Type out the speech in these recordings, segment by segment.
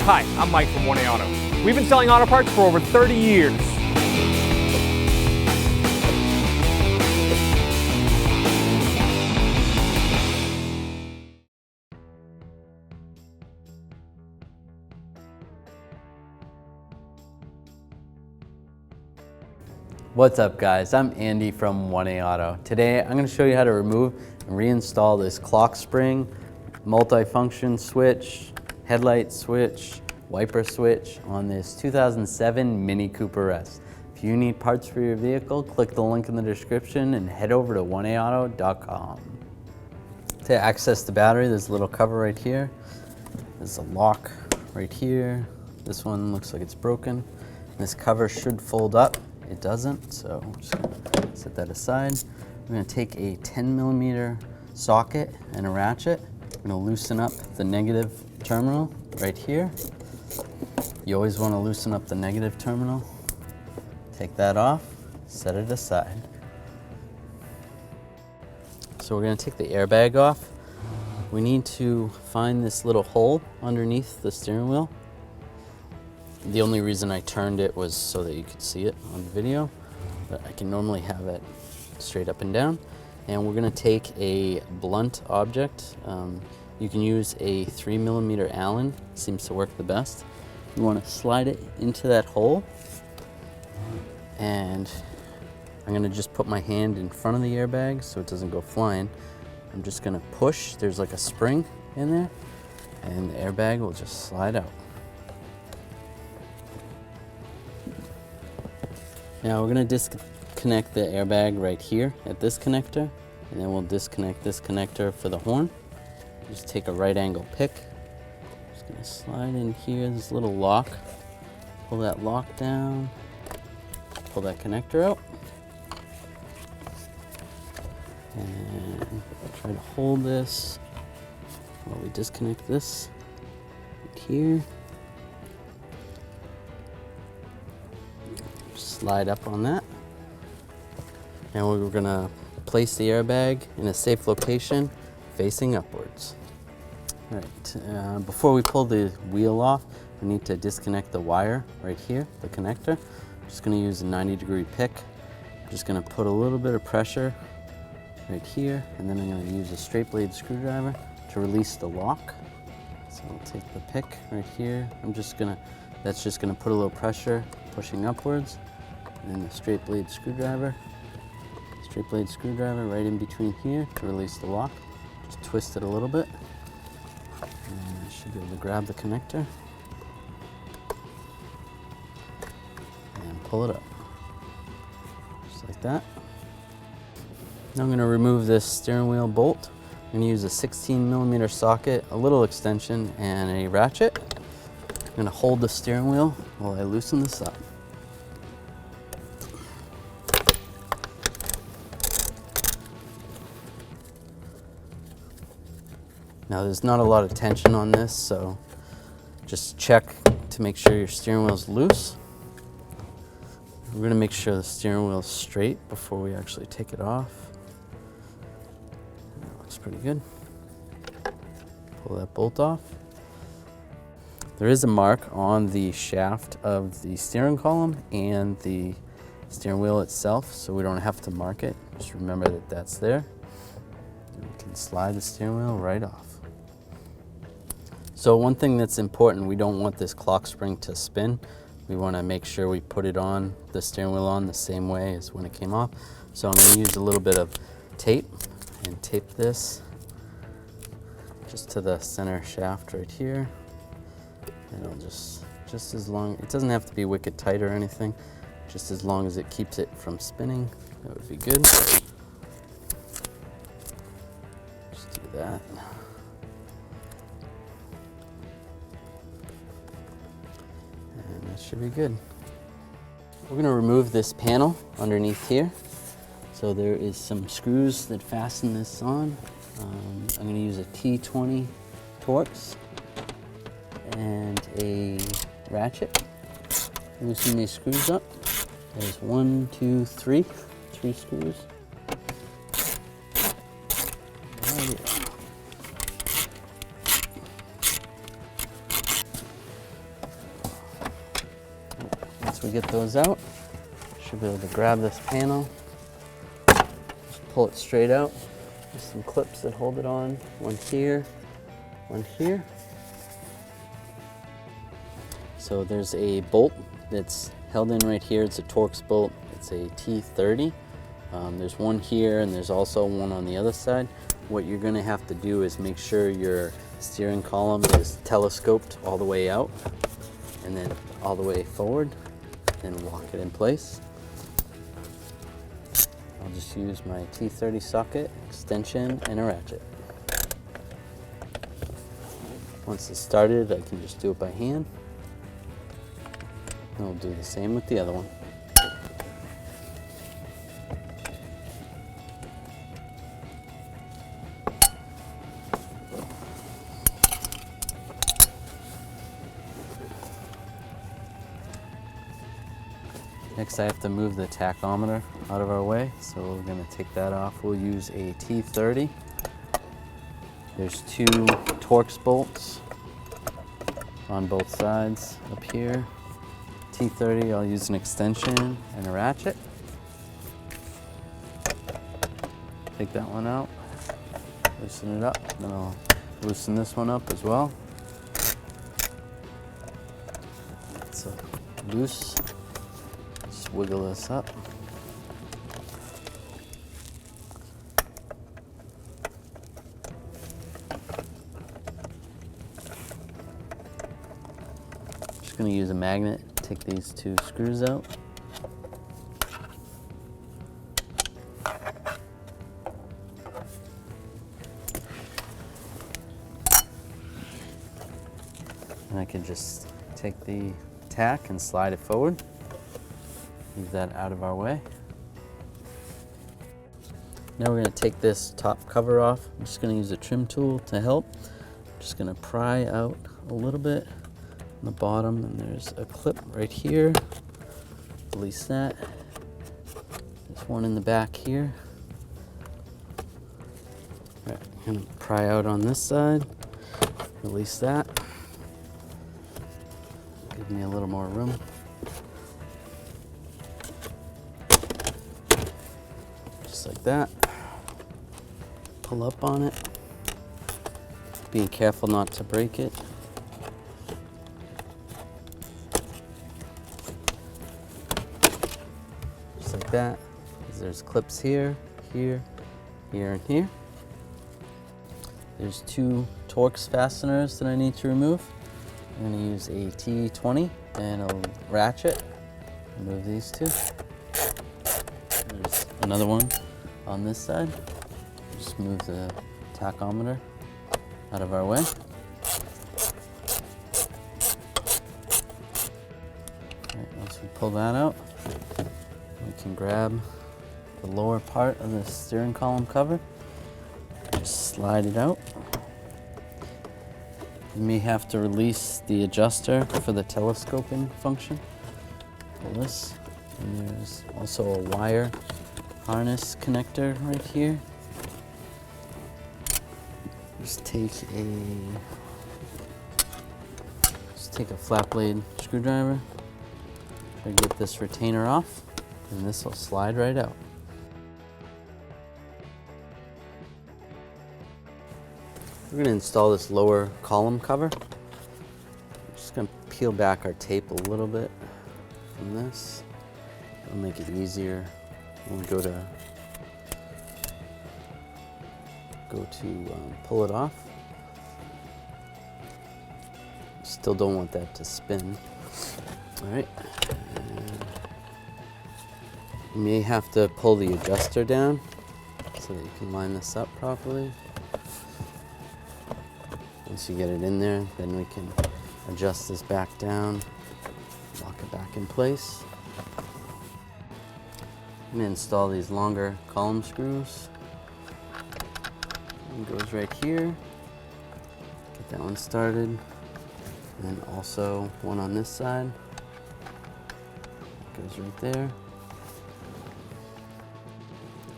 Hi, I'm Mike from 1A Auto. We've been selling auto parts for over 30 years. What's up guys, I'm Andy from 1A Auto. Today I'm going to show you how to remove and reinstall this clock spring, multi-function switch, headlight switch, wiper switch on this 2007 Mini Cooper S. If you need parts for your vehicle, click the link in the description and head over to 1aauto.com. To access the battery, there's a little cover right here. There's a lock right here. This one looks like it's broken. This cover should fold up. It doesn't, so I'm just gonna set that aside. We're gonna take a 10mm socket and a ratchet. We're gonna loosen up the negative terminal right here. You always wanna loosen up the negative terminal. Take that off, set it aside. So we're gonna take the airbag off. We need to find this little hole underneath the steering wheel. The only reason I turned it was so that you could see it on the video, but I can normally have it straight up and down. And we're gonna take a blunt object. You can use a 3mm Allen, seems to work the best. You wanna slide it into that hole, and I'm gonna just put my hand in front of the airbag so it doesn't go flying. I'm just gonna push, there's like a spring in there, and the airbag will just slide out. Now we're going to disconnect the airbag right here at this connector, and then we'll disconnect this connector for the horn. Just take a right angle pick. Just going to slide in here, this little lock. Pull that lock down, pull that connector out, and try to hold this while we disconnect this right here. Slide up on that, and we're gonna place the airbag in a safe location facing upwards. All right, before we pull the wheel off, we need to disconnect the wire right here, the connector. I'm just gonna use a 90-degree pick. I'm just gonna put a little bit of pressure right here, and then I'm gonna use a straight blade screwdriver to release the lock. So I'll take the pick right here. That's just gonna put a little pressure, pushing upwards. And the straight blade screwdriver right in between here to release the lock. Just twist it a little bit, and I should be able to grab the connector and pull it up, just like that. Now I'm going to remove this steering wheel bolt. I'm going to use a 16mm socket, a little extension, and a ratchet. I'm going to hold the steering wheel while I loosen this up. Now there's not a lot of tension on this, so just check to make sure your steering wheel is loose. We're going to make sure the steering wheel is straight before we actually take it off. That looks pretty good. Pull that bolt off. There is a mark on the shaft of the steering column and the steering wheel itself, so we don't have to mark it. Just remember that that's there. And we can slide the steering wheel right off. So one thing that's important, we don't want this clock spring to spin. We want to make sure we put it on, the steering wheel on, the same way as when it came off. So I'm going to use a little bit of tape and tape this just to the center shaft right here. And I'll just as long, it doesn't have to be wicked tight or anything, just as long as it keeps it from spinning, that would be good. Just do that. Should be good. We're going to remove this panel underneath here. So there is some screws that fasten this on. I'm going to use a T20 Torx and a ratchet. Loosen these screws up. There's 1, 2, 3 screws. we get those out, should be able to grab this panel, just pull it straight out. There's some clips that hold it on, one here, one here. So there's a bolt that's held in right here. It's a Torx bolt. It's a T30. There's one here and there's also one on the other side. What you're gonna have to do is make sure your steering column is telescoped all the way out and then all the way forward and lock it in place. I'll just use my T30 socket, extension, and a ratchet. Once it's started, I can just do it by hand. And I'll do the same with the other one. Next, I have to move the tachometer out of our way, so we're going to take that off. We'll use a T30. There's two Torx bolts on both sides up here. T30, I'll use an extension and a ratchet. Take that one out, loosen it up, then I'll loosen this one up as well. So loose. Just wiggle this up. Just going to use a magnet, take these two screws out. And I can just take the tack and slide it forward. Leave that out of our way. Now we're going to take this top cover off. I'm just going to use a trim tool to help. I'm just going to pry out a little bit on the bottom, and there's a clip right here. Release that. There's one in the back here. All right, I'm going to pry out on this side. Release that. Give me a little more room. Like that. Pull up on it, being careful not to break it. Just like that. There's clips here, here, here, and here. There's two Torx fasteners that I need to remove. I'm going to use a T20 and a ratchet. Remove these two. There's another one on this side. Just move the tachometer out of our way. Right, once we pull that out, we can grab the lower part of the steering column cover, just slide it out. You may have to release the adjuster for the telescoping function. Pull this, and there's also a wire harness connector right here. Just take a flat blade screwdriver to get this retainer off, and this will slide right out. We're going to install this lower column cover. I'm just going to peel back our tape a little bit from this. It'll make it easier when we go to pull it off. Still don't want that to spin. All right. You may have to pull the adjuster down so that you can line this up properly. Once you get it in there, then we can adjust this back down, lock it back in place. I'm going to install these longer column screws. One goes right here. Get that one started. And then also one on this side. Goes right there.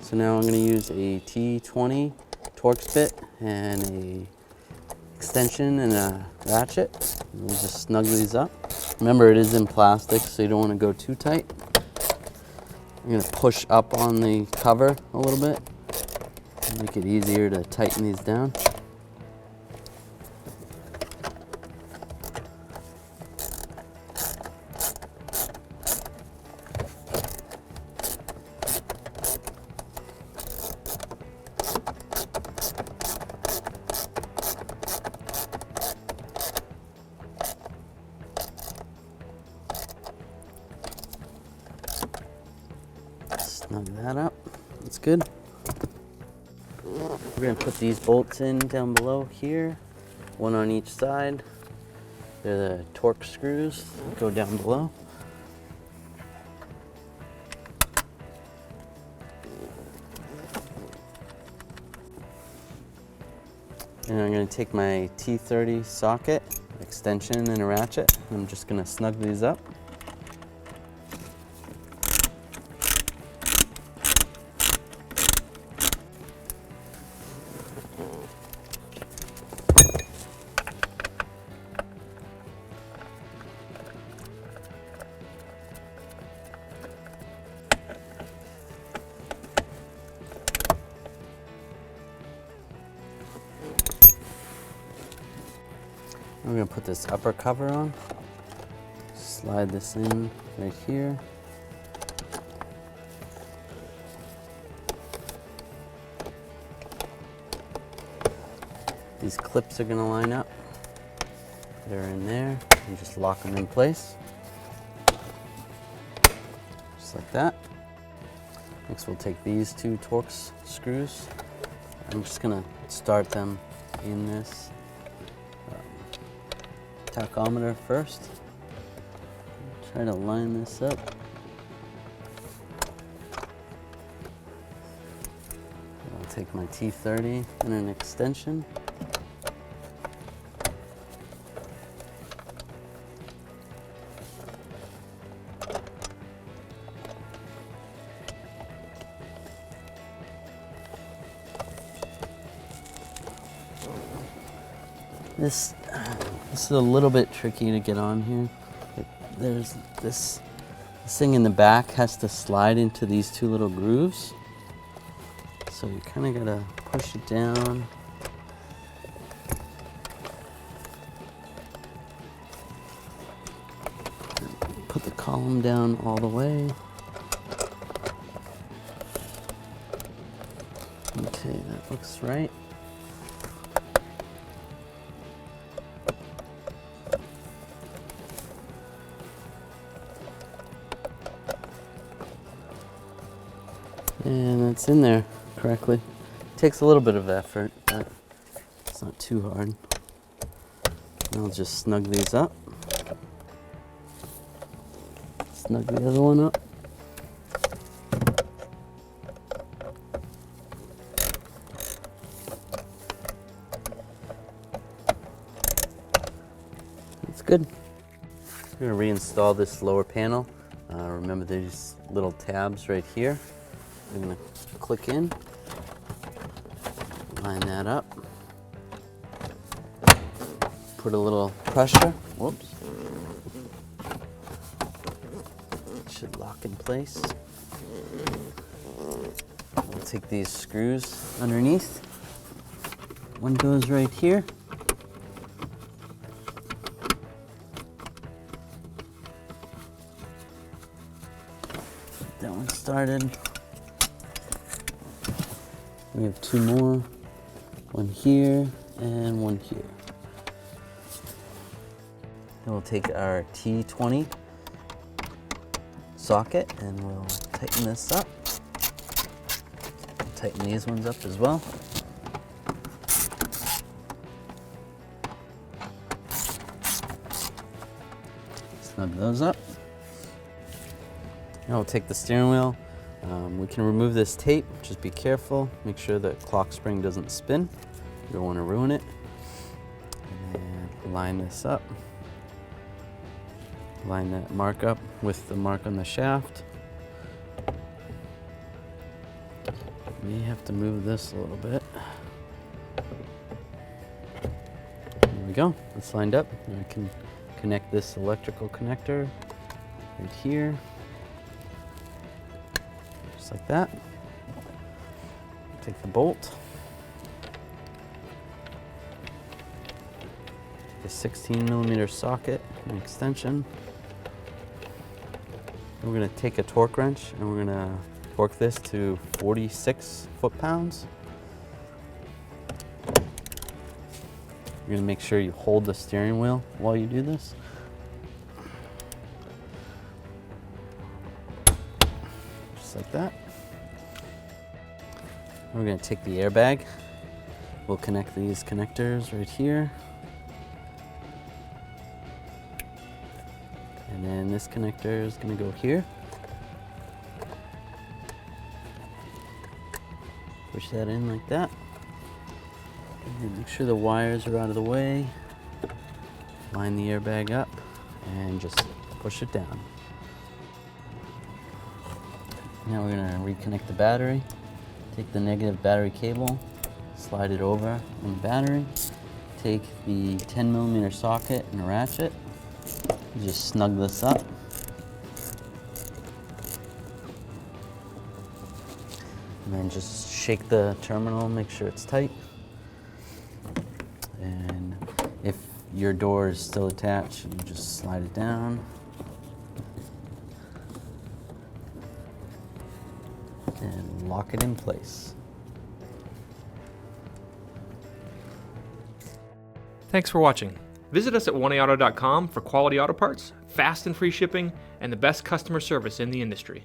So now I'm going to use a T20 Torx bit and a extension and a ratchet. We'll just snug these up. Remember, it is in plastic, so you don't want to go too tight. I'm going to push up on the cover a little bit, make it easier to tighten these down. Snug that up. That's good. We're going to put these bolts in down below here, one on each side. They're the torque screws that go down below. And I'm going to take my T30 socket, extension and a ratchet. I'm just going to snug these up. I'm going to put this upper cover on, slide this in right here. These clips are going to line up. They're in there, and just lock them in place. Just like that. Next we'll take these two torque screws. I'm just going to start them in this tachometer first. Try to line this up. I'll take my T30 and an extension. This is a little bit tricky to get on here. There's this thing in the back has to slide into these two little grooves. So you kind of gotta push it down. Put the column down all the way. Okay, that looks right. And it's in there correctly. Takes a little bit of effort, but it's not too hard. I'll just snug these up. Snug the other one up. That's good. I'm going to reinstall this lower panel. Remember these little tabs right here. I'm going to click in, line that up, put a little pressure, whoops, it should lock in place. We'll take these screws underneath, one goes right here. Get that one started. We have two more, one here and one here. Then we'll take our T20 socket and we'll tighten this up. Tighten these ones up as well. Snug those up. Now we'll take the steering wheel. We can remove this tape, just be careful. Make sure the clock spring doesn't spin. You don't want to ruin it. And line this up. Line that mark up with the mark on the shaft. May have to move this a little bit. go. It's lined up. And I can connect this electrical connector right here, just like that. Take the bolt, a 16mm socket, an extension. We're going to take a torque wrench and we're going to torque this to 46 foot-pounds. You're going to make sure you hold the steering wheel while you do this. Just like that. We're going to take the airbag. We'll connect these connectors right here. And then this connector is going to go here. Push that in like that. And make sure the wires are out of the way. Line the airbag up and just push it down. Now we're going to reconnect the battery. Take the negative battery cable, slide it over in the battery. Take the 10mm socket and a ratchet. Just snug this up. And then just shake the terminal, make sure it's tight. And if your door is still attached, you just slide it down. And lock it in place. Thanks for watching. Visit us at oneauto.com for quality auto parts, fast and free shipping, and the best customer service in the industry.